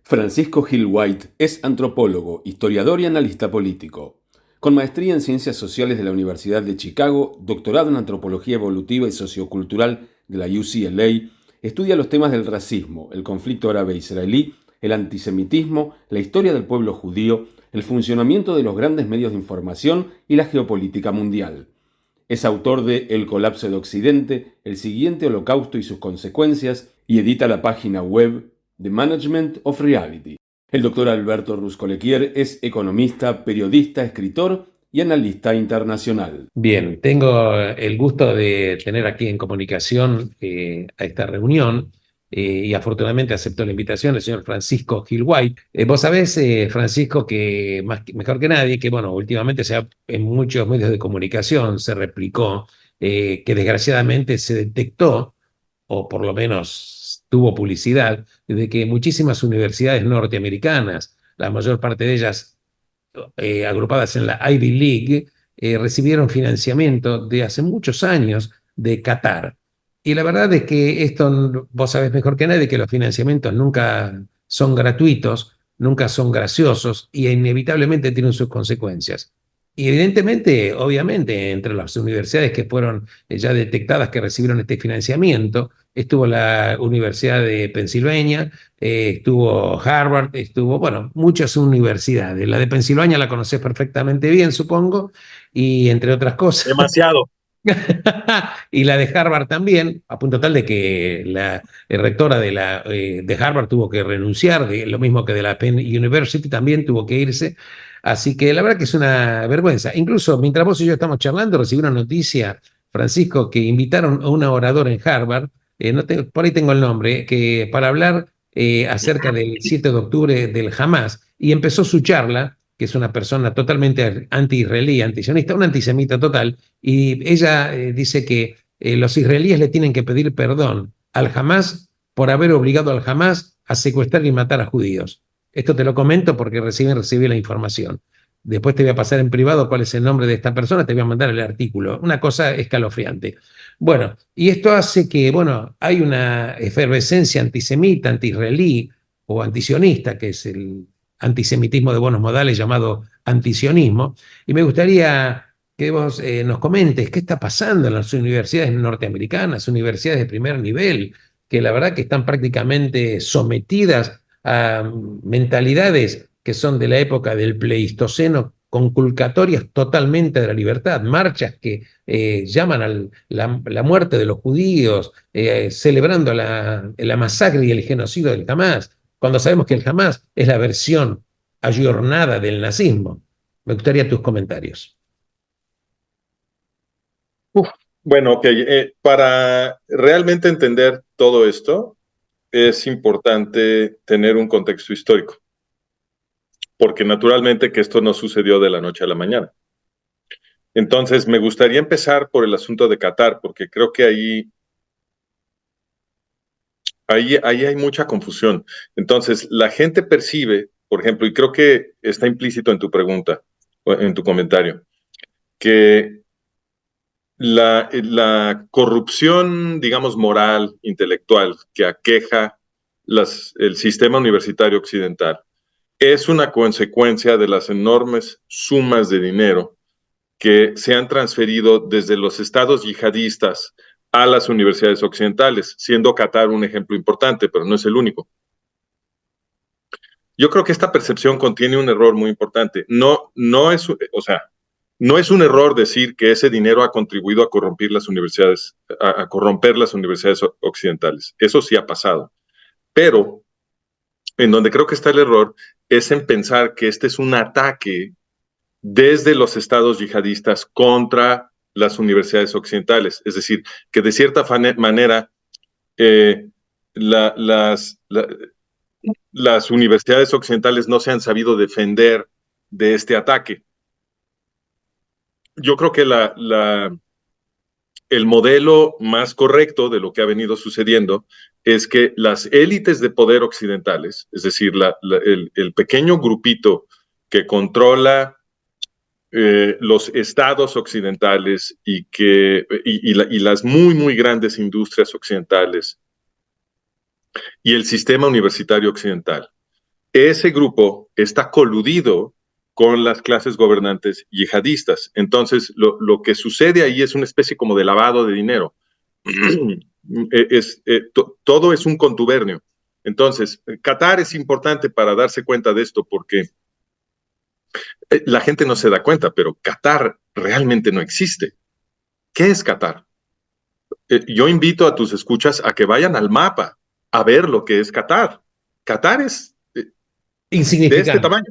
Francisco Gil White es antropólogo, historiador y analista político. Con maestría en Ciencias Sociales de la Universidad de Chicago, doctorado en Antropología Evolutiva y Sociocultural de la UCLA, estudia los temas del racismo, el conflicto árabe-israelí, el antisemitismo, la historia del pueblo judío, el funcionamiento de los grandes medios de información y la geopolítica mundial. Es autor de El colapso de Occidente, El siguiente holocausto y sus consecuencias, y edita la página web The Management of Reality. El doctor Alberto Ruscolequier es economista, periodista, escritor y analista internacional. Bien, tengo el gusto de tener aquí en comunicación a esta reunión y afortunadamente aceptó la invitación el señor Francisco Gil White. Vos sabés, Francisco, que mejor que nadie, que bueno, últimamente en muchos medios de comunicación se replicó que desgraciadamente se detectó, o por lo menos tuvo publicidad, de que muchísimas universidades norteamericanas, la mayor parte de ellas agrupadas en la Ivy League, recibieron financiamiento de hace muchos años de Qatar. Y la verdad es que esto, vos sabés mejor que nadie, que los financiamientos nunca son gratuitos, nunca son graciosos y inevitablemente tienen sus consecuencias. Y evidentemente, obviamente, entre las universidades que fueron ya detectadas que recibieron este financiamiento, estuvo la Universidad de Pensilvania, estuvo Harvard, estuvo, bueno, muchas universidades. La de Pensilvania la conoces perfectamente bien, supongo, y entre otras cosas. Demasiado. Y la de Harvard también, a punto tal de que la rectora de Harvard tuvo que renunciar, lo mismo que de la Penn University también tuvo que irse. Así que la verdad que es una vergüenza. Incluso mientras vos y yo estamos charlando, recibí una noticia, Francisco, que invitaron a una oradora en Harvard, no por ahí tengo el nombre, que para hablar acerca del 7 de octubre del Hamas, y empezó su charla, que es una persona totalmente anti-israelí, antisionista, una antisemita total, y ella dice que los israelíes le tienen que pedir perdón al Hamas por haber obligado al Hamas a secuestrar y matar a judíos. Esto te lo comento porque recién recibí la información. Después te voy a pasar en privado cuál es el nombre de esta persona, te voy a mandar el artículo. Una cosa escalofriante. Bueno, y esto hace que, bueno, hay una efervescencia antisemita, anti-israelí o antisionista, que es el antisemitismo de buenos modales llamado antisionismo, y me gustaría que vos nos comentes qué está pasando en las universidades norteamericanas, universidades de primer nivel, que la verdad que están prácticamente sometidas a mentalidades que son de la época del Pleistoceno, conculcatorias totalmente de la libertad, marchas que llaman a la muerte de los judíos, celebrando la masacre y el genocidio del Hamas, cuando sabemos que el Hamas es la versión ayornada del nazismo. Me gustaría tus comentarios. Uf, bueno, ok. Para realmente entender todo esto, es importante tener un contexto histórico, porque naturalmente que esto no sucedió de la noche a la mañana. Entonces, me gustaría empezar por el asunto de Qatar, porque creo que ahí hay mucha confusión. Entonces, la gente percibe, por ejemplo, y creo que está implícito en tu pregunta, o en tu comentario, que la corrupción, digamos, moral, intelectual, que aqueja el sistema universitario occidental, es una consecuencia de las enormes sumas de dinero que se han transferido desde los estados yihadistas a las universidades occidentales, siendo Qatar un ejemplo importante, pero no es el único. Yo creo que esta percepción contiene un error muy importante. No es, o sea, no es un error decir que ese dinero ha contribuido a corromper las universidades, a corromper las universidades occidentales. Eso sí ha pasado. Pero en donde creo que está el error es en pensar que este es un ataque desde los estados yihadistas contra las universidades occidentales. Es decir, que de cierta manera eh, la, las universidades occidentales no se han sabido defender de este ataque. Yo creo que el modelo más correcto de lo que ha venido sucediendo es que las élites de poder occidentales, es decir, el pequeño grupito que controla los estados occidentales y las muy, muy grandes industrias occidentales y el sistema universitario occidental, ese grupo está coludido con las clases gobernantes yihadistas. Entonces, lo que sucede ahí es una especie como de lavado de dinero. Todo es un contubernio. Entonces, Qatar es importante para darse cuenta de esto porque la gente no se da cuenta, pero Qatar realmente no existe. ¿Qué es Qatar? Yo invito a tus escuchas a que vayan al mapa a ver lo que es Qatar. Qatar es de este Insignificante, tamaño.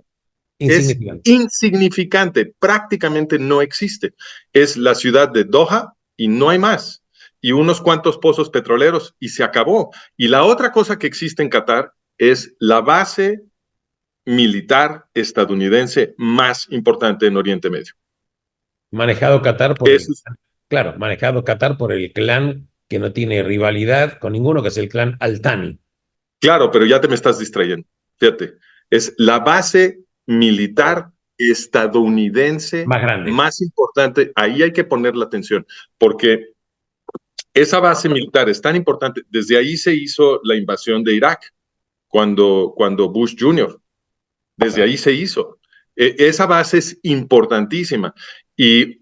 Es insignificante. insignificante, prácticamente no existe. Es la ciudad de Doha y no hay más. Y unos cuantos pozos petroleros y se acabó. Y la otra cosa que existe en Qatar es la base militar estadounidense más importante en Oriente Medio. Manejado Qatar por Eso es, claro, manejado Qatar por el clan que no tiene rivalidad con ninguno, que es el clan Al-Thani. claro, pero ya te me estás distrayendo. Fíjate, es la base militar estadounidense Más grande. más importante. Ahí hay que poner la atención, porque esa base militar es tan importante. Desde ahí se hizo la invasión de Irak, cuando Bush Jr., desde ahí se hizo. Esa base es importantísima y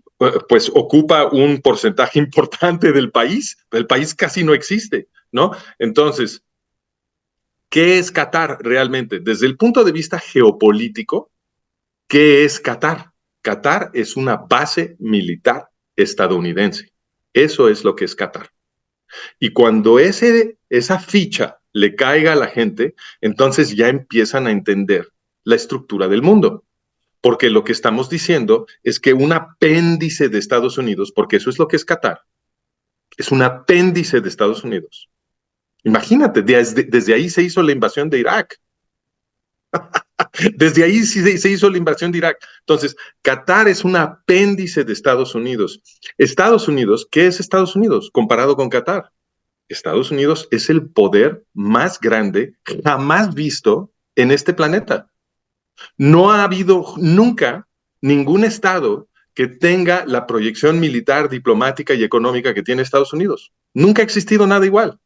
pues ocupa un porcentaje importante del país. El país casi no existe, ¿no? Entonces, ¿qué es Qatar realmente? Desde el punto de vista geopolítico, ¿qué es Qatar? Qatar es una base militar estadounidense. Eso es lo que es Qatar. Y cuando esa ficha le caiga a la gente, entonces ya empiezan a entender la estructura del mundo. Porque lo que estamos diciendo es que un apéndice de Estados Unidos, porque eso es lo que es Qatar, es un apéndice de Estados Unidos. Imagínate, desde ahí se hizo la invasión de Irak. Desde ahí se hizo la invasión de Irak. Entonces, Qatar es un apéndice de Estados Unidos. Estados Unidos, ¿qué es Estados Unidos comparado con Qatar? Estados Unidos es el poder más grande jamás visto en este planeta. No ha habido nunca ningún estado que tenga la proyección militar, diplomática y económica que tiene Estados Unidos. Nunca ha existido nada igual.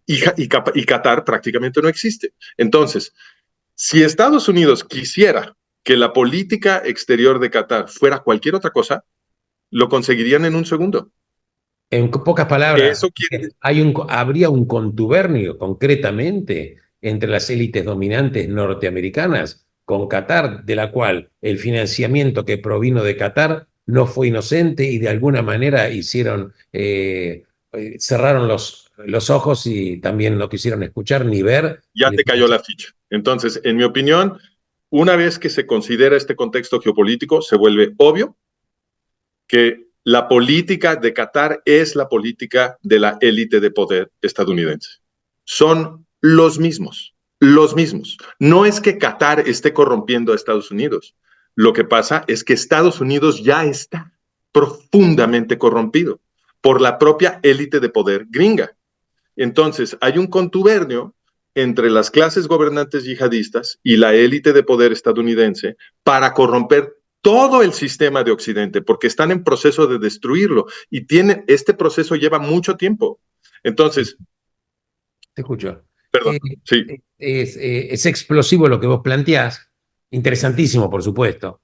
Y Qatar prácticamente no existe. Entonces, si Estados Unidos quisiera que la política exterior de Qatar fuera cualquier otra cosa, lo conseguirían en un segundo. En pocas palabras, Eso quiere habría un contubernio concretamente entre las élites dominantes norteamericanas con Qatar, de la cual el financiamiento que provino de Qatar no fue inocente y de alguna manera cerraron los ojos y también no quisieron escuchar ni ver. ya te cayó la ficha. Entonces, en mi opinión, una vez que se considera este contexto geopolítico, se vuelve obvio que la política de Qatar es la política de la élite de poder estadounidense. Son los mismos, los mismos. No es que Qatar esté corrompiendo a Estados Unidos. Lo que pasa es que Estados Unidos ya está profundamente corrompido por la propia élite de poder gringa. Entonces, hay un contubernio entre las clases gobernantes yihadistas y la élite de poder estadounidense para corromper todo el sistema de Occidente, porque están en proceso de destruirlo y este proceso lleva mucho tiempo. Entonces, Te escucho. perdón, Eh, sí. es explosivo lo que vos planteás, interesantísimo, por supuesto.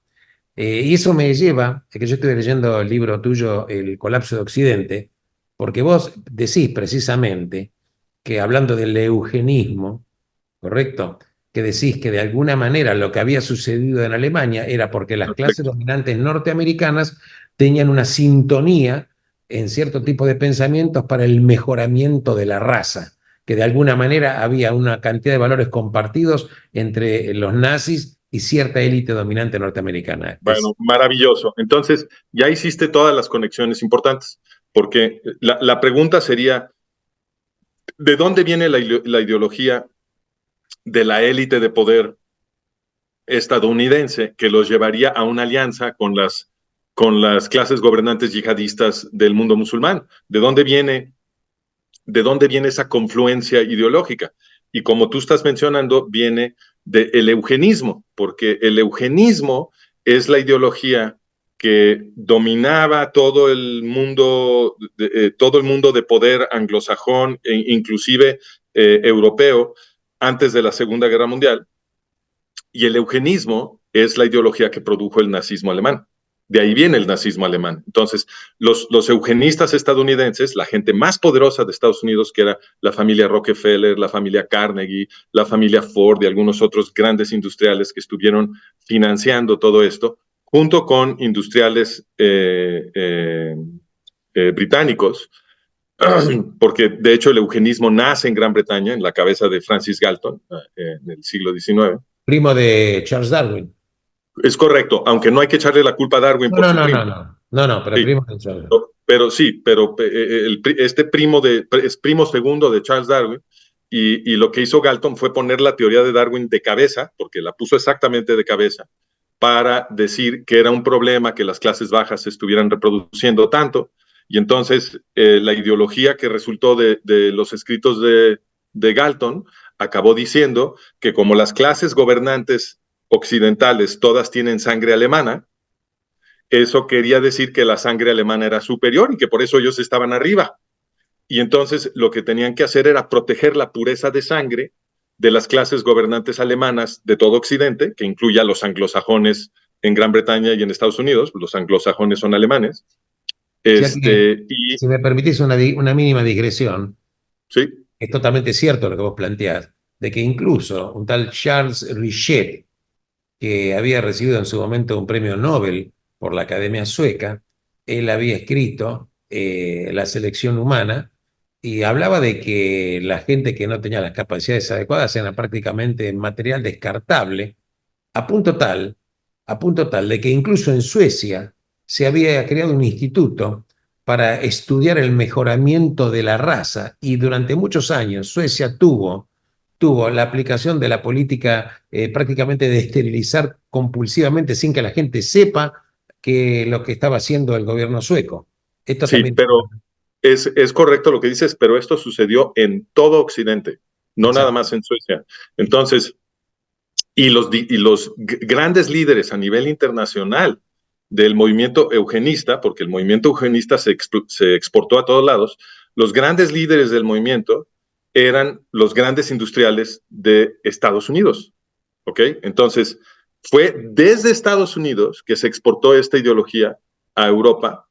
Y eso me lleva a que yo estoy leyendo el libro tuyo, El colapso de Occidente, porque vos decís precisamente que hablando del eugenismo, ¿correcto? Que decís que de alguna manera lo que había sucedido en Alemania era porque las clases Perfecto. dominantes norteamericanas tenían una sintonía en cierto tipo de pensamientos para el mejoramiento de la raza, que de alguna manera había una cantidad de valores compartidos entre los nazis y cierta élite dominante norteamericana. Bueno, maravilloso. Entonces, ya hiciste todas las conexiones importantes, porque la pregunta sería, ¿de dónde viene la ideología de la élite de poder estadounidense que los llevaría a una alianza con las clases gobernantes yihadistas del mundo musulmán? ¿De dónde viene esa confluencia ideológica? Y como tú estás mencionando, viene del eugenismo, porque el eugenismo es la ideología que dominaba todo el mundo de poder anglosajón, inclusive europeo, antes de la Segunda Guerra Mundial, Y el eugenismo es la ideología que produjo el nazismo alemán. De ahí viene el nazismo alemán. Entonces, los eugenistas estadounidenses, la gente más poderosa de Estados Unidos, que era la familia Rockefeller, la familia Carnegie, la familia Ford y algunos otros grandes industriales que estuvieron financiando todo esto, junto con industriales británicos, porque de hecho el eugenismo nace en Gran Bretaña, en la cabeza de Francis Galton, en el siglo XIX. Primo de Charles Darwin. Es correcto, aunque no hay que echarle la culpa a Darwin No, por no, su no, primo. no, no, no, no, pero Sí, primo de Charles. pero sí, pero este primo es primo segundo de Charles Darwin, y lo que hizo Galton fue poner la teoría de Darwin de cabeza, porque la puso exactamente de cabeza, para decir que era un problema que las clases bajas se estuvieran reproduciendo tanto, y entonces la ideología que resultó de los escritos de Galton acabó diciendo que como las clases gobernantes occidentales todas tienen sangre alemana, eso quería decir que la sangre alemana era superior y que por eso ellos estaban arriba. Y entonces lo que tenían que hacer era proteger la pureza de sangre de las clases gobernantes alemanas de todo Occidente, que incluye a los anglosajones en Gran Bretaña y en Estados Unidos. Los anglosajones son alemanes. Ya que, Y si me permitís una mínima digresión, sí, es totalmente cierto lo que vos planteás, de que incluso un tal Charles Richet, que había recibido en su momento un premio Nobel por la Academia Sueca, él había escrito La selección humana y hablaba de que la gente que no tenía las capacidades adecuadas era prácticamente material descartable, a punto tal, a punto tal de que incluso en Suecia se había creado un instituto para estudiar el mejoramiento de la raza y durante muchos años Suecia tuvo la aplicación de la política prácticamente de esterilizar compulsivamente sin que la gente sepa que lo que estaba haciendo el gobierno sueco. Esto sí, también... pero es correcto lo que dices, pero esto sucedió en todo Occidente, no nada Exacto. más en Suecia. Entonces, y los grandes líderes a nivel internacional del movimiento eugenista, porque el movimiento eugenista se exportó a todos lados, los grandes líderes del movimiento eran los grandes industriales de Estados Unidos. ¿Ok? Entonces, fue desde Estados Unidos que se exportó esta ideología a Europa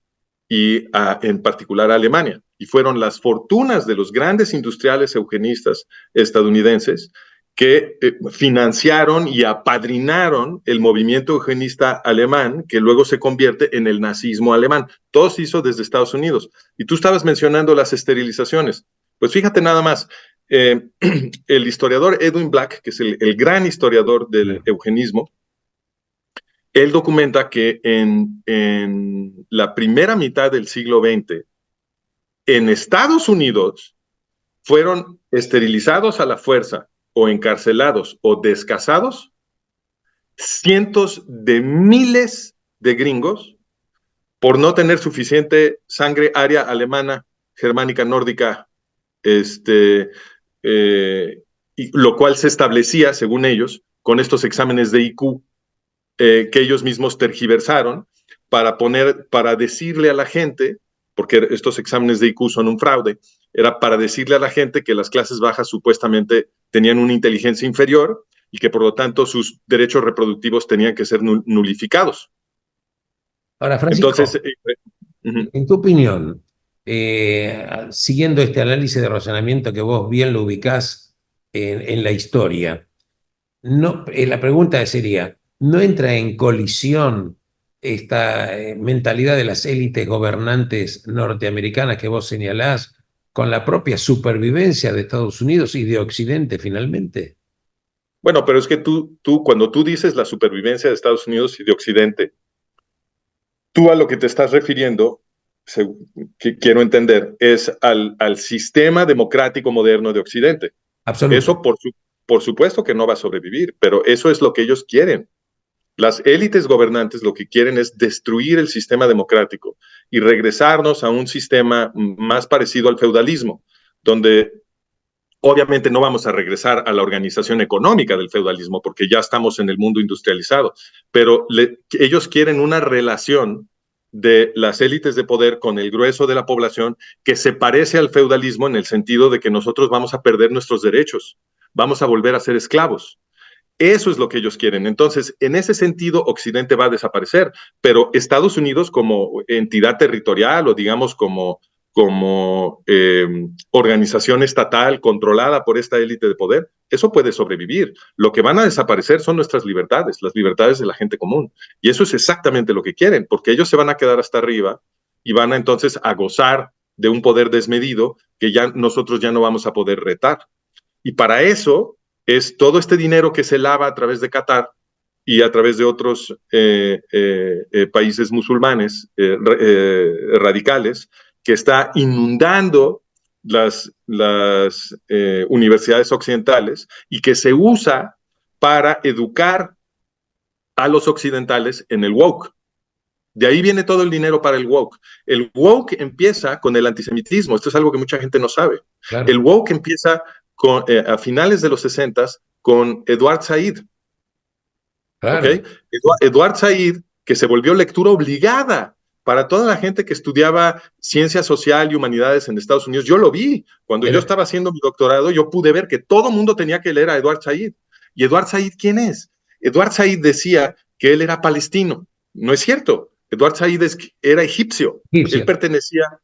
y en particular a Alemania. Y fueron las fortunas de los grandes industriales eugenistas estadounidenses que financiaron y apadrinaron el movimiento eugenista alemán, que luego se convierte en el nazismo alemán. Todo se hizo desde Estados Unidos. Y tú estabas mencionando las esterilizaciones. Pues fíjate nada más, el historiador Edwin Black, que es el gran historiador del eugenismo, él documenta que en la primera mitad del siglo XX, en Estados Unidos, fueron esterilizados a la fuerza o encarcelados o descasados cientos de miles de gringos por no tener suficiente sangre aria alemana, germánica, nórdica, lo cual se establecía, según ellos, con estos exámenes de IQ que ellos mismos tergiversaron para decirle a la gente, porque estos exámenes de IQ son un fraude, era para decirle a la gente que las clases bajas supuestamente tenían una inteligencia inferior y que por lo tanto sus derechos reproductivos tenían que ser nulificados. Ahora, Entonces, Francisco, en tu opinión, siguiendo este análisis de razonamiento que vos bien lo ubicás en la historia, no, la pregunta sería, ¿no entra en colisión esta mentalidad de las élites gobernantes norteamericanas que vos señalás con la propia supervivencia de Estados Unidos y de Occidente finalmente? bueno, pero es que cuando tú dices la supervivencia de Estados Unidos y de Occidente, tú a lo que te estás refiriendo, que quiero entender, es al sistema democrático moderno de Occidente. Absoluto. Eso por supuesto que no va a sobrevivir, pero eso es lo que ellos quieren. Las élites gobernantes lo que quieren es destruir el sistema democrático y regresarnos a un sistema más parecido al feudalismo, donde obviamente no vamos a regresar a la organización económica del feudalismo porque ya estamos en el mundo industrializado, pero ellos quieren una relación de las élites de poder con el grueso de la población que se parece al feudalismo en el sentido de que nosotros vamos a perder nuestros derechos, vamos a volver a ser esclavos. Eso es lo que ellos quieren. Entonces, en ese sentido, Occidente va a desaparecer, pero Estados Unidos como entidad territorial o digamos como organización estatal controlada por esta élite de poder, eso puede sobrevivir. Lo que van a desaparecer son nuestras libertades, las libertades de la gente común. Y eso es exactamente lo que quieren, porque ellos se van a quedar hasta arriba y van a entonces a gozar de un poder desmedido que ya nosotros ya no vamos a poder retar. Y para eso es todo este dinero que se lava a través de Qatar y a través de otros países musulmanes radicales, que está inundando las universidades occidentales y que se usa para educar a los occidentales en el woke. De ahí viene todo el dinero para el woke. El woke empieza con el antisemitismo. Esto es algo que mucha gente no sabe. Claro. El woke empieza a finales de los 60 con Edward Said. Claro. ¿Okay? Edward Said, que se volvió lectura obligada para toda la gente que estudiaba ciencia social y humanidades en Estados Unidos. Yo lo vi. Cuando yo estaba haciendo mi doctorado, yo pude ver que todo mundo tenía que leer a Edward Said. ¿Y Edward Said quién es? Edward Said decía que él era palestino. No es cierto. Edward Said era egipcio. Él pertenecía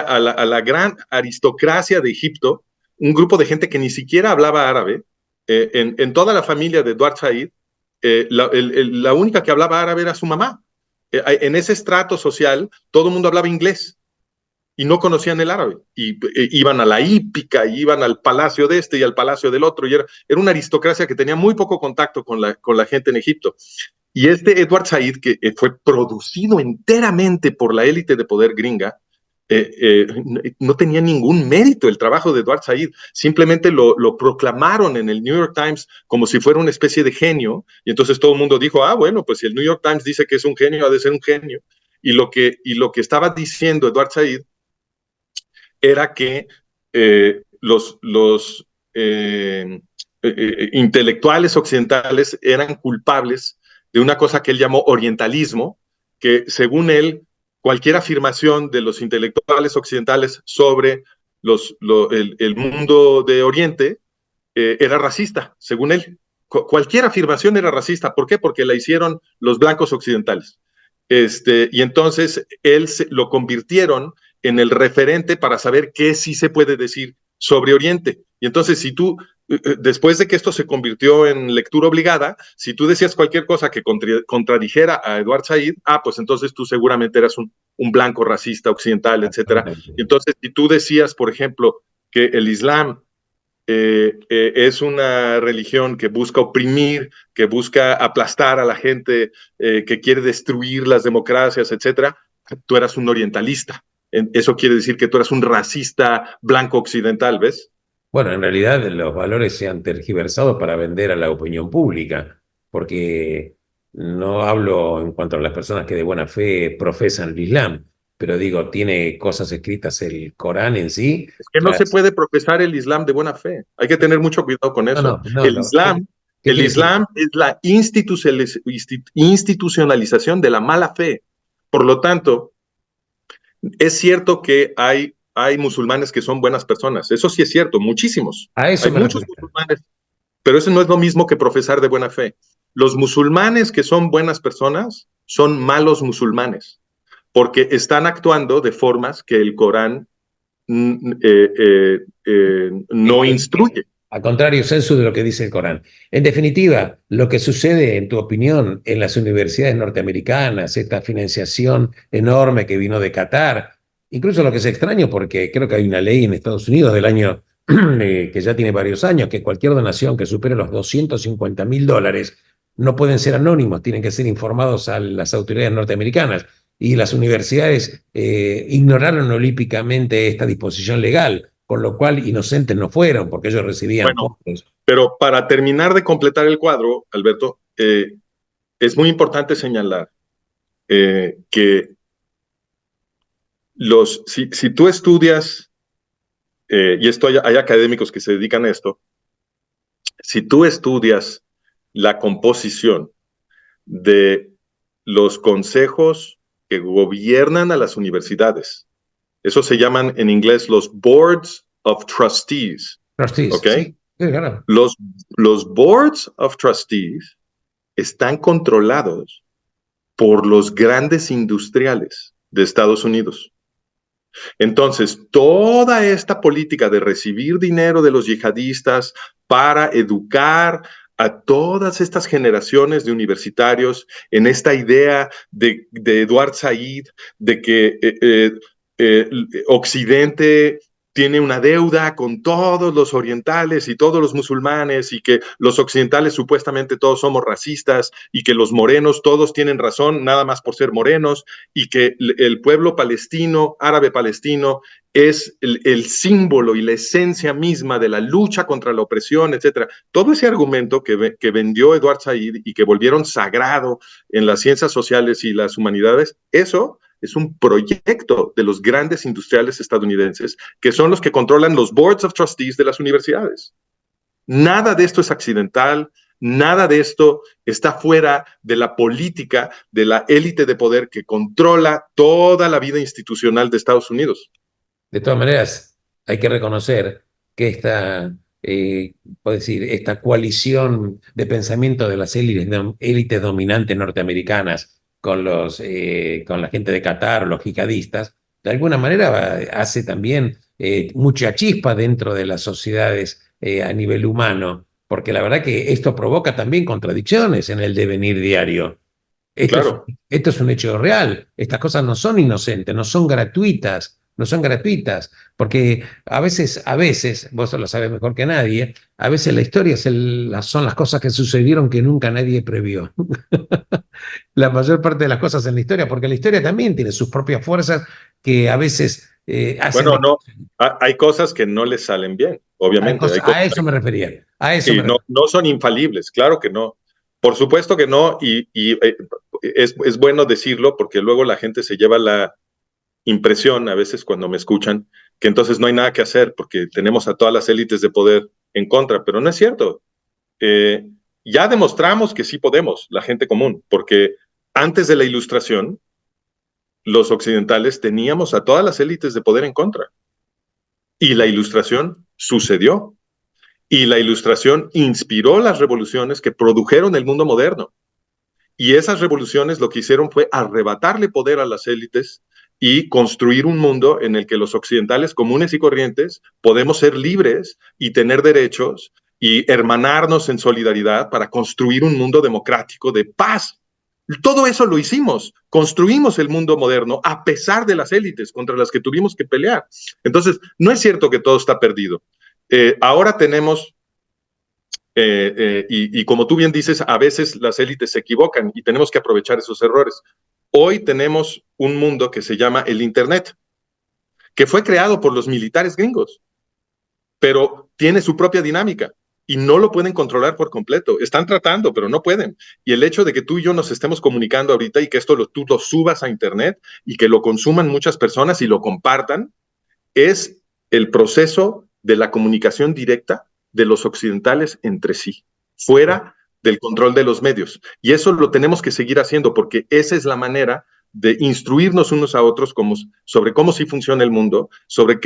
a la gran aristocracia de Egipto, un grupo de gente que ni siquiera hablaba árabe. En toda la familia de Edward Said, la única que hablaba árabe era su mamá. En ese estrato social, todo el mundo hablaba inglés y no conocían el árabe. Y iban a la hípica, y iban al palacio de este y al palacio del otro. Y era una aristocracia que tenía muy poco contacto con la gente en Egipto. Y este Edward Said, que fue producido enteramente por la élite de poder gringa, no tenía ningún mérito el trabajo de Edward Said. Simplemente lo proclamaron en el New York Times como si fuera una especie de genio. Y entonces todo el mundo dijo, bueno, pues si el New York Times dice que es un genio, ha de ser un genio. Y lo que estaba diciendo Edward Said era que los intelectuales occidentales eran culpables de una cosa que él llamó orientalismo, que según él, cualquier afirmación de los intelectuales occidentales sobre el mundo de Oriente era racista, según él. Cualquier afirmación era racista. ¿Por qué? Porque la hicieron los blancos occidentales. Y entonces lo convirtieron en el referente para saber qué sí se puede decir sobre Oriente. Y entonces, si tú, después de que esto se convirtió en lectura obligada, si tú decías cualquier cosa que contradijera a Edward Said, pues entonces tú seguramente eras un blanco racista occidental, etcétera. Entonces, si tú decías, por ejemplo, que el Islam es una religión que busca oprimir, que busca aplastar a la gente, que quiere destruir las democracias, etcétera, tú eras un orientalista. Eso quiere decir que tú eras un racista blanco occidental, ¿ves? Bueno, en realidad los valores se han tergiversado para vender a la opinión pública, porque no hablo en cuanto a las personas que de buena fe profesan el Islam, pero digo, tiene cosas escritas el Corán en sí. Es que no se puede profesar el Islam de buena fe. Hay que tener mucho cuidado con eso. El Islam es la institucionalización de la mala fe. Por lo tanto, es cierto que hay musulmanes que son buenas personas. Eso sí es cierto, muchísimos. Hay muchos musulmanes, pero eso no es lo mismo que profesar de buena fe. Los musulmanes que son buenas personas son malos musulmanes, porque están actuando de formas que el Corán no instruye. Al contrario, censo de lo que dice el Corán. En definitiva, lo que sucede, en tu opinión, en las universidades norteamericanas, esta financiación enorme que vino de Qatar, incluso lo que es extraño, porque creo que hay una ley en Estados Unidos del año que ya tiene varios años, que cualquier donación que supere los $250.000 no pueden ser anónimos, tienen que ser informados a las autoridades norteamericanas. Y las universidades ignoraron olímpicamente esta disposición legal, con lo cual inocentes no fueron, porque ellos recibían fondos. Pero para terminar de completar el cuadro, Alberto, es muy importante señalar que si tú estudias, y esto hay académicos que se dedican a esto, si tú estudias la composición de los consejos que gobiernan a las universidades, eso se llaman en inglés los Boards of Trustees. Trustees, ¿Okay? Sí. Sí, claro. Los, los boards of trustees están controlados por los grandes industriales de Estados Unidos. Entonces, toda esta política de recibir dinero de los yihadistas para educar a todas estas generaciones de universitarios en esta idea de Edward Said, de que Occidente tiene una deuda con todos los orientales y todos los musulmanes y que los occidentales supuestamente todos somos racistas y que los morenos todos tienen razón nada más por ser morenos y que el pueblo palestino, árabe palestino, es el símbolo y la esencia misma de la lucha contra la opresión, etcétera. Todo ese argumento que vendió Edward Said y que volvieron sagrado en las ciencias sociales y las humanidades, eso es un proyecto de los grandes industriales estadounidenses que son los que controlan los boards of trustees de las universidades. Nada de esto es accidental, nada de esto está fuera de la política de la élite de poder que controla toda la vida institucional de Estados Unidos. De todas maneras, hay que reconocer que puedo decir, esta coalición de pensamiento de las élites dominantes norteamericanas con la gente de Qatar o los yihadistas, de alguna manera hace también mucha chispa dentro de las sociedades a nivel humano, porque la verdad que esto provoca también contradicciones en el devenir diario. Claro. Esto es un hecho real. Estas cosas no son inocentes, no son gratuitas, no son gratuitas, porque a veces, vos lo sabes mejor que nadie, a veces la historia son las cosas que sucedieron que nunca nadie previó. La mayor parte de las cosas en la historia, porque la historia también tiene sus propias fuerzas que a veces hacen... Bueno, no, hay cosas que no les salen bien, obviamente. A eso me refería. Sí, no son infalibles, claro que no. Por supuesto que no, y es bueno decirlo porque luego la gente se lleva la impresión, a veces cuando me escuchan, que entonces no hay nada que hacer porque tenemos a todas las élites de poder en contra, pero no es cierto. Ya demostramos que sí podemos, la gente común, porque antes de la Ilustración, los occidentales teníamos a todas las élites de poder en contra. Y la Ilustración sucedió. Y la Ilustración inspiró las revoluciones que produjeron el mundo moderno. Y esas revoluciones lo que hicieron fue arrebatarle poder a las élites y construir un mundo en el que los occidentales comunes y corrientes podemos ser libres y tener derechos y hermanarnos en solidaridad para construir un mundo democrático de paz. Todo eso lo hicimos, construimos el mundo moderno a pesar de las élites contra las que tuvimos que pelear. Entonces, no es cierto que todo está perdido. Ahora tenemos, y como tú bien dices, a veces las élites se equivocan y tenemos que aprovechar esos errores. Hoy tenemos un mundo que se llama el Internet, que fue creado por los militares gringos, pero tiene su propia dinámica y no lo pueden controlar por completo. Están tratando, pero no pueden. Y el hecho de que tú y yo nos estemos comunicando ahorita y que tú lo subas a Internet y que lo consuman muchas personas y lo compartan, es el proceso de la comunicación directa de los occidentales entre sí, fuera del control de los medios. Y eso lo tenemos que seguir haciendo porque esa es la manera de instruirnos unos a otros sobre cómo sí funciona el mundo, sobre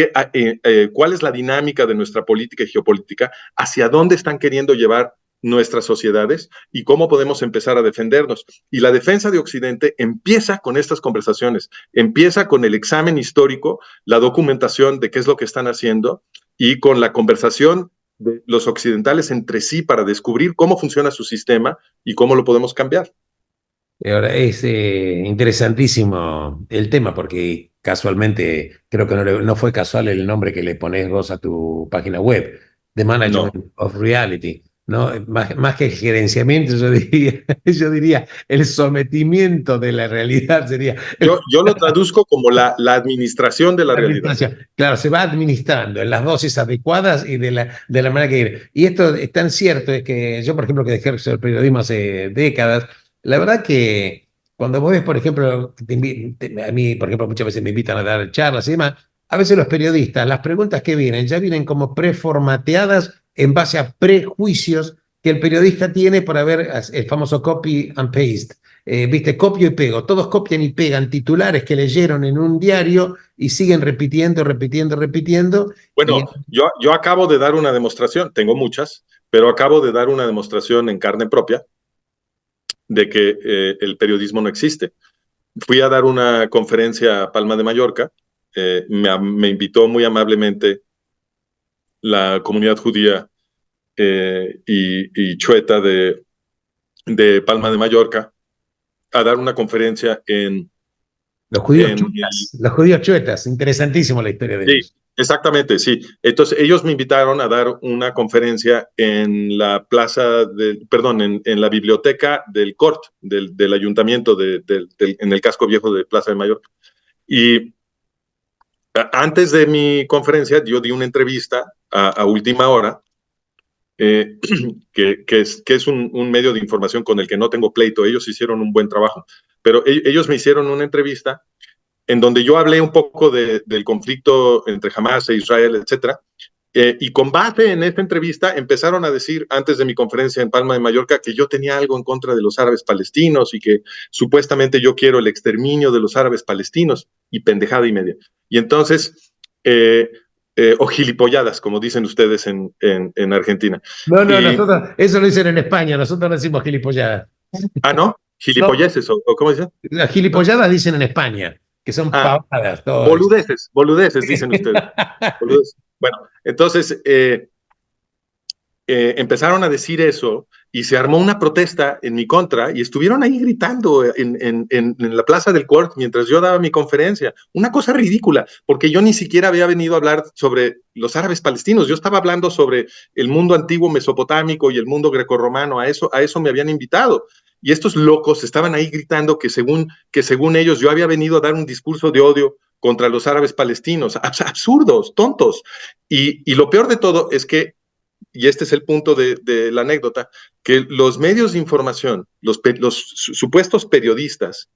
cuál es la dinámica de nuestra política y geopolítica, hacia dónde están queriendo llevar nuestras sociedades y cómo podemos empezar a defendernos. Y la defensa de Occidente empieza con estas conversaciones, empieza con el examen histórico, la documentación de qué es lo que están haciendo y con la conversación de los occidentales entre sí para descubrir cómo funciona su sistema y cómo lo podemos cambiar. Ahora, es interesantísimo el tema porque casualmente creo que no fue casual el nombre que le pones vos a tu página web, The Management of Reality, ¿no? Más que el gerenciamiento, yo diría el sometimiento de la realidad sería. Yo lo traduzco como la administración de la realidad. Claro, se va administrando en las dosis adecuadas y de la manera que quiere. Y esto es tan cierto, es que yo, por ejemplo, que ejerzo el periodismo hace décadas, la verdad que cuando vos ves, por ejemplo, a mí, por ejemplo, muchas veces me invitan a dar charlas y demás, a veces los periodistas, las preguntas que vienen, ya vienen como preformateadas en base a prejuicios que el periodista tiene por haber el famoso copy and paste. viste, copio y pego. Todos copian y pegan titulares que leyeron en un diario y siguen repitiendo, repitiendo, repitiendo. Y Bueno, yo acabo de dar una demostración, tengo muchas, pero acabo de dar una demostración en carne propia de que el periodismo no existe. Fui a dar una conferencia a Palma de Mallorca, me invitó muy amablemente la comunidad judía y chueta de Palma de Mallorca a dar una conferencia en los judíos chuetas, interesantísimo la historia de sí, ellos. exactamente, sí. Entonces ellos me invitaron a dar una conferencia en la perdón, en la biblioteca del CORT, del ayuntamiento en el casco viejo de Plaza de Mallorca. Y antes de mi conferencia yo di una entrevista a última hora, eh, que es un medio de información con el que no tengo pleito. Ellos hicieron un buen trabajo, pero ellos me hicieron una entrevista en donde yo hablé un poco del conflicto entre Hamas e Israel, etcétera. Y con base en esta entrevista empezaron a decir antes de mi conferencia en Palma de Mallorca que yo tenía algo en contra de los árabes palestinos y que supuestamente yo quiero el exterminio de los árabes palestinos y pendejada y media. Y entonces, o gilipolladas, como dicen ustedes en Argentina. No, no, Y, nosotros, eso lo dicen en España, nosotros no decimos gilipolladas. ¿no? No, Gilipolleces, o ¿cómo dicen? las ¿No? gilipolladas dicen en España, que son Ah, pavadas, todo eso. boludeces, dicen ustedes. Boludeces. Bueno, entonces, empezaron a decir eso y se armó una protesta en mi contra y estuvieron ahí gritando en la plaza del Cort mientras yo daba mi conferencia. Una cosa ridícula, porque yo ni siquiera había venido a hablar sobre los árabes palestinos, yo estaba hablando sobre el mundo antiguo mesopotámico y el mundo grecorromano, a eso me habían invitado. Y estos locos estaban ahí gritando que según ellos yo había venido a dar un discurso de odio contra los árabes palestinos. Absurdos, tontos. Y lo peor de todo es que, y este es el punto de la anécdota, que los medios de información, los supuestos periodistas,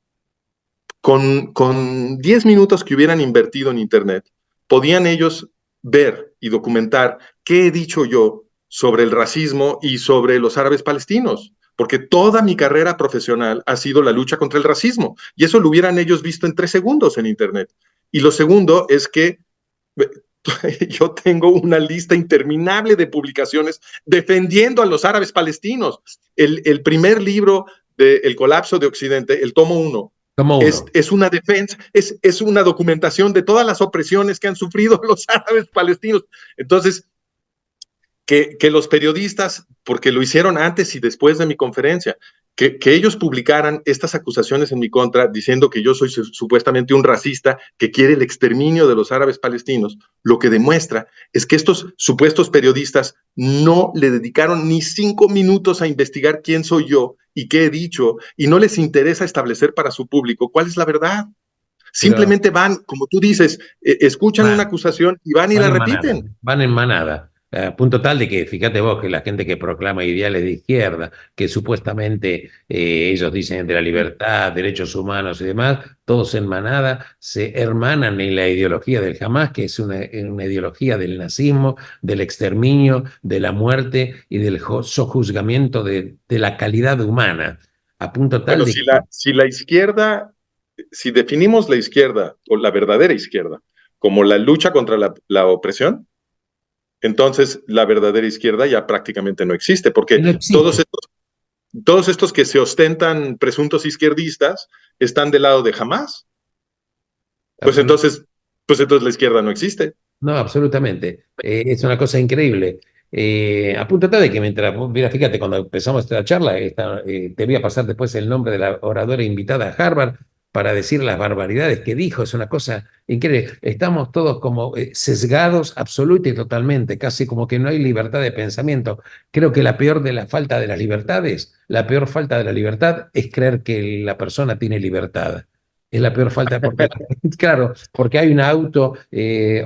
con 10 minutos que hubieran invertido en Internet, podían ellos ver y documentar qué he dicho yo sobre el racismo y sobre los árabes palestinos, porque toda mi carrera profesional ha sido la lucha contra el racismo, y eso lo hubieran ellos visto en 3 segundos en Internet. Y lo segundo es que yo tengo una lista interminable de publicaciones defendiendo a los árabes palestinos. El primer libro de El colapso de Occidente, el tomo 1, Como uno. es una defensa, es una documentación de todas las opresiones que han sufrido los árabes palestinos. Entonces, que los periodistas, porque lo hicieron antes y después de mi conferencia, que ellos publicaran estas acusaciones en mi contra diciendo que yo soy supuestamente un racista que quiere el exterminio de los árabes palestinos, lo que demuestra es que estos supuestos periodistas no le dedicaron ni 5 minutos a investigar quién soy yo y qué he dicho, y no les interesa establecer para su público cuál es la verdad. Pero Simplemente van, como tú dices, escuchan una van, acusación y van y van la en manada, repiten. van en manada. A punto tal de que, fíjate vos, que la gente que proclama ideales de izquierda, que supuestamente ellos dicen de la libertad, derechos humanos y demás, todos en manada se hermanan en la ideología del Hamas, que es una ideología del nazismo, del exterminio, de la muerte y del sojuzgamiento de la calidad humana. A punto tal Bueno, de que si la izquierda, si definimos la izquierda o la verdadera izquierda como la lucha contra la opresión, entonces la verdadera izquierda ya prácticamente no existe, porque no existe. todos estos que se ostentan presuntos izquierdistas están del lado de Hamas. Pues entonces, pues entonces la izquierda no existe. No, absolutamente. Es una cosa increíble. Apúntate de que mientras, mira, fíjate, cuando empezamos esta charla, te voy a pasar después el nombre de la oradora invitada a Harvard para decir las barbaridades que dijo. Es una cosa increíble. Estamos todos como sesgados absoluta y totalmente, casi como que no hay libertad de pensamiento. Creo que la peor de la falta de las libertades, la peor falta de la libertad es creer que la persona tiene libertad. Es la peor falta, porque, claro, porque hay una auto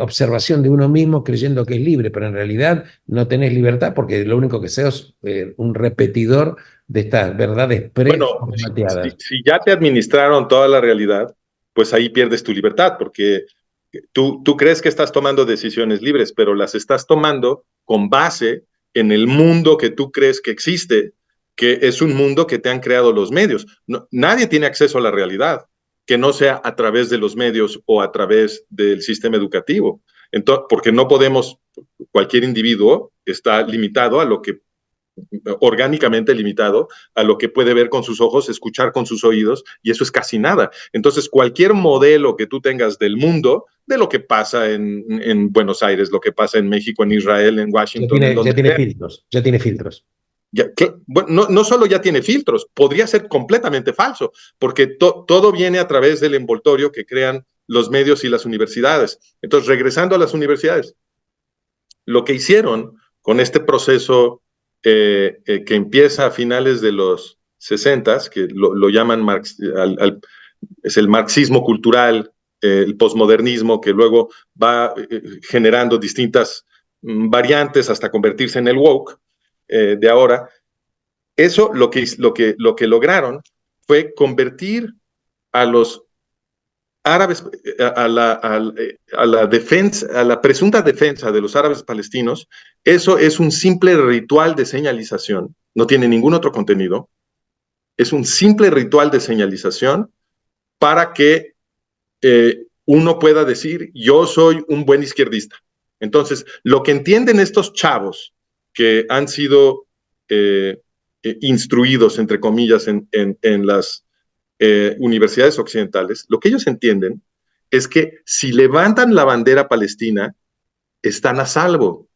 observación de uno mismo creyendo que es libre, pero en realidad no tenés libertad porque lo único que seas es un repetidor de estas verdades Bueno, preformateadas. si ya te administraron toda la realidad, pues ahí pierdes tu libertad, porque tú crees que estás tomando decisiones libres, pero las estás tomando con base en el mundo que tú crees que existe que es un mundo que te han creado los medios. No, nadie tiene acceso a la realidad que no sea a través de los medios o a través del sistema educativo. Entonces, porque no podemos, cualquier individuo está limitado a lo que, orgánicamente limitado a lo que puede ver con sus ojos, escuchar con sus oídos, y eso es casi nada. Entonces, cualquier modelo que tú tengas del mundo, de lo que pasa en Buenos Aires, lo que pasa en México, en Israel, en Washington, ya tiene filtros, ya tiene filtros. Bueno, no solo ya tiene filtros, podría ser completamente falso, porque todo viene a través del envoltorio que crean los medios y las universidades. Entonces, regresando a las universidades, lo que hicieron con este proceso que empieza a finales de los 60, que lo llaman es el marxismo cultural, el posmodernismo, que luego va generando distintas variantes hasta convertirse en el woke de ahora. Eso lo que lograron fue convertir a los árabes, a la defensa, a la presunta defensa de los árabes palestinos. Eso es un simple ritual de señalización, no tiene ningún otro contenido, es un simple ritual de señalización para que uno pueda decir, yo soy un buen izquierdista. Entonces, lo que entienden estos chavos que han sido instruidos, entre comillas, en las universidades occidentales, lo que ellos entienden es que si levantan la bandera palestina, están a salvo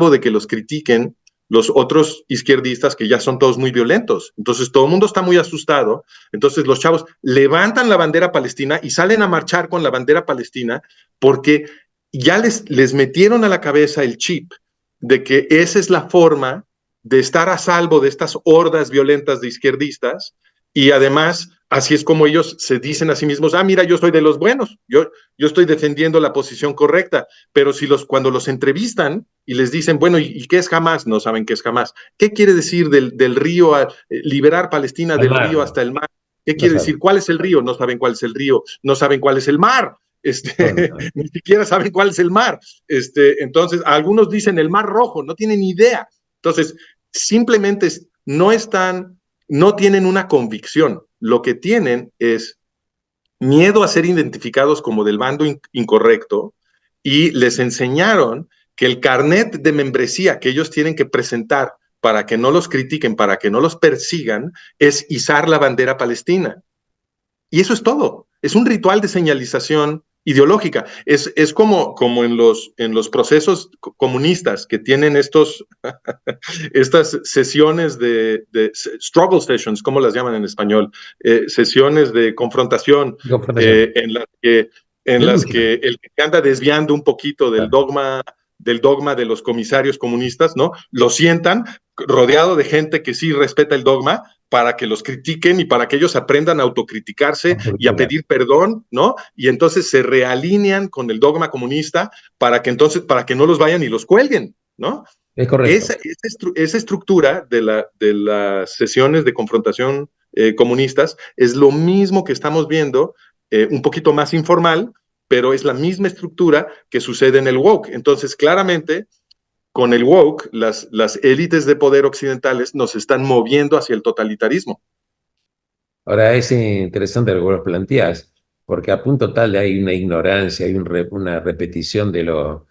de que los critiquen los otros izquierdistas que ya son todos muy violentos. Entonces todo el mundo está muy asustado. Entonces los chavos levantan la bandera palestina y salen a marchar con la bandera palestina porque ya les metieron a la cabeza el chip de que esa es la forma de estar a salvo de estas hordas violentas de izquierdistas, y además así es como ellos se dicen a sí mismos, mira, yo soy de los buenos, yo estoy defendiendo la posición correcta. Pero cuando los entrevistan y les dicen, bueno, ¿y qué es Hamás? No saben qué es Hamás. ¿Qué quiere decir del río, liberar Palestina del río hasta el mar? ¿Qué quiere decir? ¿Cuál es el río? No saben cuál es el río, no saben cuál es el mar. Ni siquiera saben cuál es el mar. Entonces, algunos dicen el Mar Rojo, no tienen ni idea. Entonces, simplemente no tienen una convicción. Lo que tienen es miedo a ser identificados como del bando incorrecto, y les enseñaron que el carnet de membresía que ellos tienen que presentar para que no los critiquen, para que no los persigan, es izar la bandera palestina. Y eso es todo. Es un ritual de señalización ideológica. Es como en los procesos comunistas que tienen estas sesiones de struggle sessions, ¿cómo las llaman en español? Sesiones de confrontación, en las que el que anda desviando un poquito del dogma de los comisarios comunistas, ¿no? Lo sientan rodeado de gente que sí respeta el dogma, para que los critiquen y para que ellos aprendan a autocriticarse y a pedir perdón, ¿no? Y entonces se realinean con el dogma comunista para que no los vayan y los cuelguen, ¿no? Es correcto. Esa estructura de las sesiones de confrontación comunistas es lo mismo que estamos viendo, un poquito más informal, pero es la misma estructura que sucede en el woke. Entonces, claramente, con el woke, las élites de poder occidentales nos están moviendo hacia el totalitarismo. Ahora, es interesante lo que vos planteás, porque a punto tal hay una ignorancia, hay una repetición de lo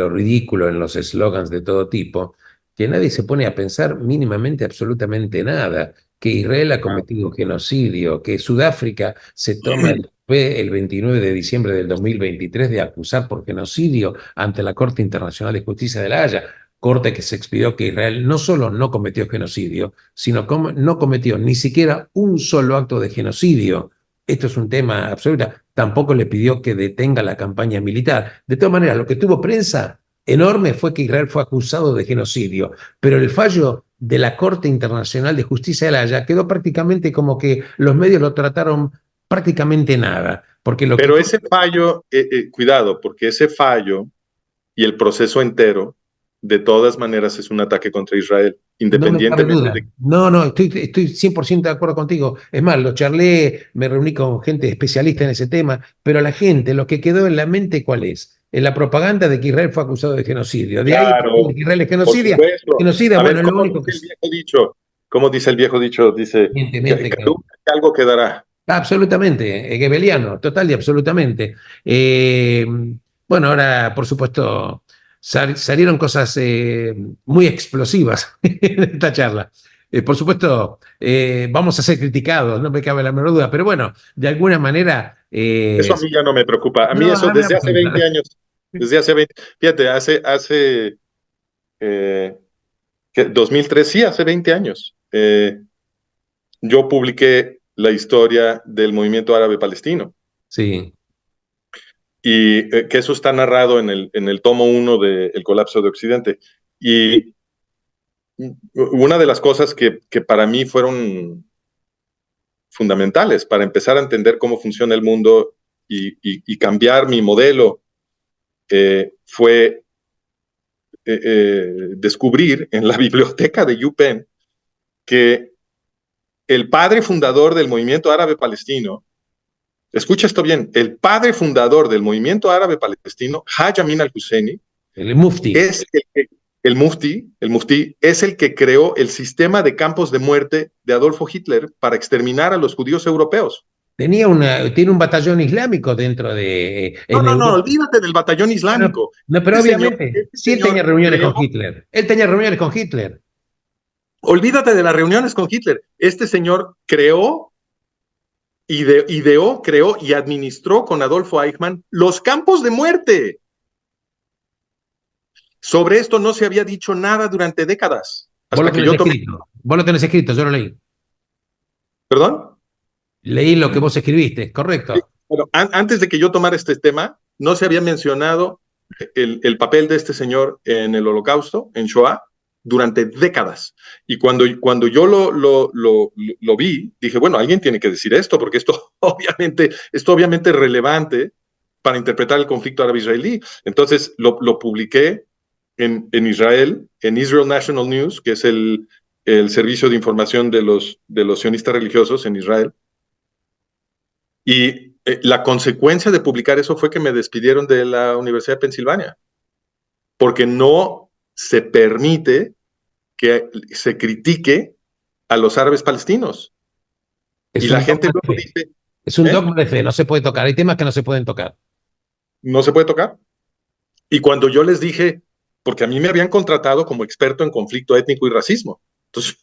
ridículo en los eslogans de todo tipo, que nadie se pone a pensar mínimamente absolutamente nada, que Israel ha cometido genocidio, que Sudáfrica se toma el 29 de diciembre del 2023 de acusar por genocidio ante la Corte Internacional de Justicia de La Haya, corte que se expidió que Israel no solo no cometió genocidio, sino que no cometió ni siquiera un solo acto de genocidio. Esto es un tema absoluto. Tampoco le pidió que detenga la campaña militar. De todas maneras, lo que tuvo prensa enorme fue que Israel fue acusado de genocidio, pero el fallo de la Corte Internacional de Justicia de La Haya quedó prácticamente como que los medios lo trataron prácticamente nada. Pero ese fallo, cuidado, porque ese fallo y el proceso entero, de todas maneras, es un ataque contra Israel, independientemente de... No, estoy 100% de acuerdo contigo. Es más, lo charlé, me reuní con gente especialista en ese tema, pero la gente, lo que quedó en la mente, ¿cuál es? En la propaganda de que Israel fue acusado de genocidio. De claro, ahí, que Israel es genocida, bueno, es lo único que... ¿cómo dice el viejo dicho? Dice, Evidentemente que que algo quedará. absolutamente, hegeliano, total y absolutamente. Bueno, ahora, por supuesto, salieron cosas muy explosivas en esta charla. Por supuesto, vamos a ser criticados, no me cabe la menor duda, pero bueno, de alguna manera... Eso a mí ya no me preocupa. A mí no, eso a mí no desde me hace preocupa. 20 años, desde hace 20, fíjate, eh, 2003, sí, hace 20 años, yo publiqué la historia del movimiento árabe palestino Sí, y que eso está narrado en el tomo 1 de El colapso de Occidente. Y una de las cosas que para mí fueron fundamentales para empezar a entender cómo funciona el mundo y cambiar mi modelo fue descubrir en la biblioteca de UPenn que el padre fundador del movimiento árabe palestino, escucha esto bien, el padre fundador del movimiento árabe palestino, Haj Amin al-Husseini, el Mufti. es el muftí es el que creó el sistema de campos de muerte de Adolfo Hitler para exterminar a los judíos europeos. Tiene un batallón islámico dentro de... No, en no, no, Europa. olvídate del batallón No, islámico. no, pero obviamente, Este sí él señor tenía reuniones creó, con Hitler. Él tenía reuniones con Hitler. olvídate de las reuniones con Hitler. Este señor creó, ideó, creó y administró con Adolfo Eichmann los campos de muerte. Sobre esto no se había dicho nada durante décadas, Vos lo hasta que tenés yo tomé, escrito. Vos lo tenés escrito, yo lo leí. ¿perdón? Leí lo que vos escribiste, correcto. Bueno, antes de que yo tomara este tema, no se había mencionado el papel de este señor en el Holocausto, en Shoah, durante décadas. Y cuando yo lo vi, dije, bueno, alguien tiene que decir esto, porque esto obviamente es relevante para interpretar el conflicto árabe-israelí. Entonces lo publiqué en Israel, en Israel National News, que es el servicio de información de los sionistas religiosos en Israel. Y la consecuencia de publicar eso fue que me despidieron de la Universidad de Pensilvania, porque no se permite que se critique a los árabes palestinos. Es Y la un gente dogma luego de fe. dice, Es un ¿eh? dogma de fe, no se puede tocar. Hay temas que no se pueden tocar. No se puede tocar. Y cuando yo les dije, porque a mí me habían contratado como experto en conflicto étnico y racismo, entonces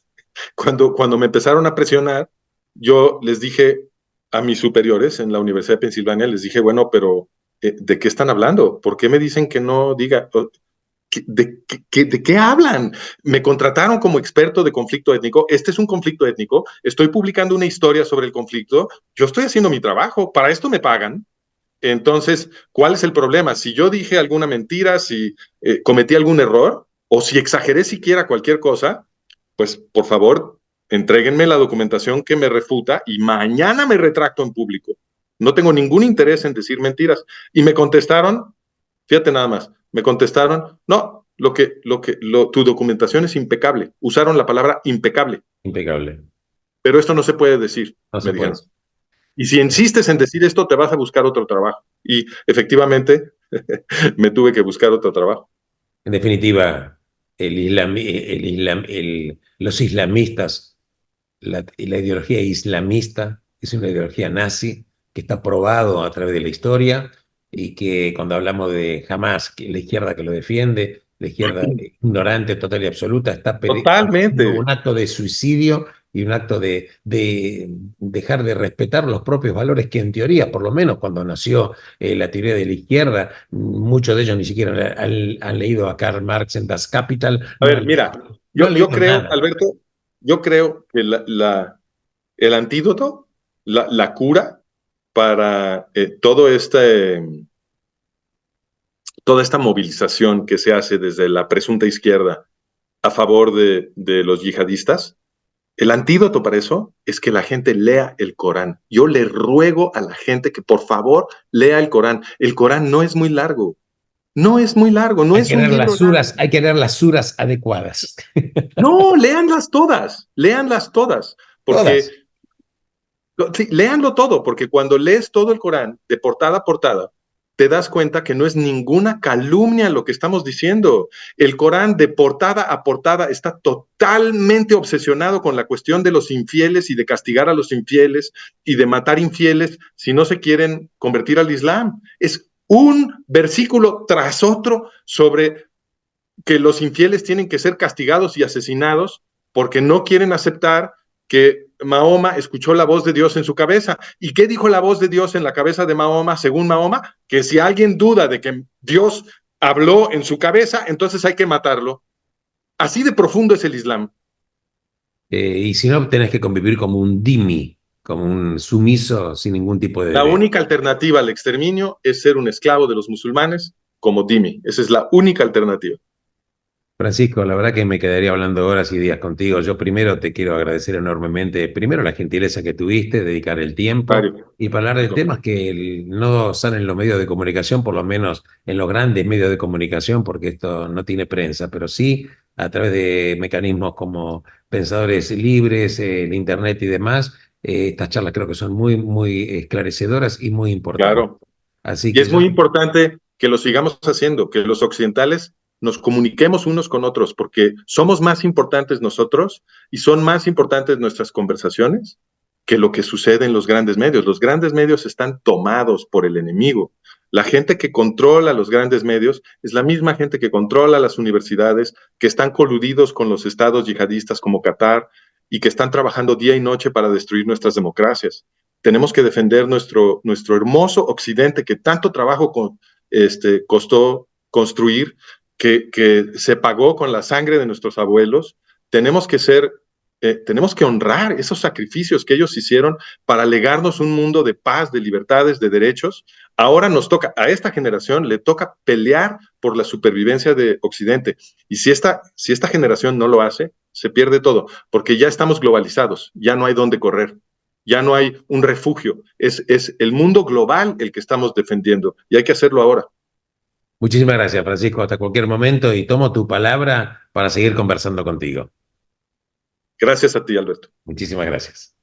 cuando me empezaron a presionar, yo les dije a mis superiores en la Universidad de Pensilvania, les dije, bueno, pero ¿de qué están hablando? ¿Por qué me dicen que no diga? ¿De qué hablan? Me contrataron como experto de conflicto étnico. Este es un conflicto étnico. Estoy publicando una historia sobre el conflicto. Yo estoy haciendo mi trabajo. Para esto me pagan. Entonces, ¿cuál es el problema? Si yo dije alguna mentira, si cometí algún error o si exageré siquiera cualquier cosa, pues por favor, entréguenme la documentación que me refuta y mañana me retracto en público. No tengo ningún interés en decir mentiras. Y me contestaron, fíjate nada más, me contestaron, no, tu documentación es impecable. Usaron la palabra impecable, Impecable. pero esto no se puede decir, No me se puede. dijeron. Y si insistes en decir esto, te vas a buscar otro trabajo. Y efectivamente, me tuve que buscar otro trabajo. En definitiva, los islamistas, la ideología islamista es una ideología nazi que está probado a través de la historia y que cuando hablamos de Hamas, que la izquierda que lo defiende, la izquierda ignorante, total y absoluta, está cometiendo Totalmente. un acto de suicidio y un acto de dejar de respetar los propios valores que en teoría, por lo menos cuando nació la teoría de la izquierda, muchos de ellos ni siquiera han leído a Karl Marx en Das Kapital, A no ver, han, mira, no han yo leído creo, nada. Alberto, yo creo que el antídoto, la cura para toda esta movilización que se hace desde la presunta izquierda a favor de los yihadistas, el antídoto para eso es que la gente lea el Corán. Yo le ruego a la gente que por favor lea el Corán. El Corán no es muy largo. No es muy largo, no es un libro largo. Hay que leer las suras adecuadas. No, léanlas todas, porque Todas. sí, léanlo todo, porque cuando lees todo el Corán, de portada a portada, te das cuenta que no es ninguna calumnia lo que estamos diciendo. El Corán de portada a portada está totalmente obsesionado con la cuestión de los infieles y de castigar a los infieles y de matar infieles si no se quieren convertir al Islam. Es un versículo tras otro sobre que los infieles tienen que ser castigados y asesinados porque no quieren aceptar que Mahoma escuchó la voz de Dios en su cabeza. ¿Y qué dijo la voz de Dios en la cabeza de Mahoma, según Mahoma? Que si alguien duda de que Dios habló en su cabeza, entonces hay que matarlo. Así de profundo es el Islam. Y si no, tenés que convivir como un dhimmi, como un sumiso sin ningún tipo de La derecho. única alternativa al exterminio es ser un esclavo de los musulmanes como dhimmi. Esa es la única alternativa. Francisco, la verdad que me quedaría hablando horas y días contigo. Yo primero te quiero agradecer enormemente, primero la gentileza que tuviste, dedicar el tiempo Mario, y para hablar de temas que no salen en los medios de comunicación, por lo menos en los grandes medios de comunicación, porque esto no tiene prensa, pero sí a través de mecanismos como Pensadores Libres, el Internet y demás. Estas charlas creo que son muy, muy esclarecedoras y muy importantes. claro. Así Y que es muy importante que lo sigamos haciendo, que los occidentales nos comuniquemos unos con otros, porque somos más importantes nosotros y son más importantes nuestras conversaciones que lo que sucede en los grandes medios. Los grandes medios están tomados por el enemigo. La gente que controla los grandes medios es la misma gente que controla las universidades, que están coludidos con los estados yihadistas como Qatar y que están trabajando día y noche para destruir nuestras democracias. Tenemos que defender nuestro hermoso occidente que tanto trabajo costó construir, que se pagó con la sangre de nuestros abuelos. Tenemos que honrar esos sacrificios que ellos hicieron para legarnos un mundo de paz, de libertades, de derechos. Ahora nos toca, a esta generación le toca pelear por la supervivencia de Occidente. Y si esta generación no lo hace, se pierde todo, porque ya estamos globalizados, ya no hay dónde correr. Ya no hay un refugio, es el mundo global el que estamos defendiendo y hay que hacerlo ahora. muchísimas gracias, Francisco, hasta cualquier momento y tomo tu palabra para seguir conversando contigo. Gracias a ti, Alberto. Muchísimas gracias.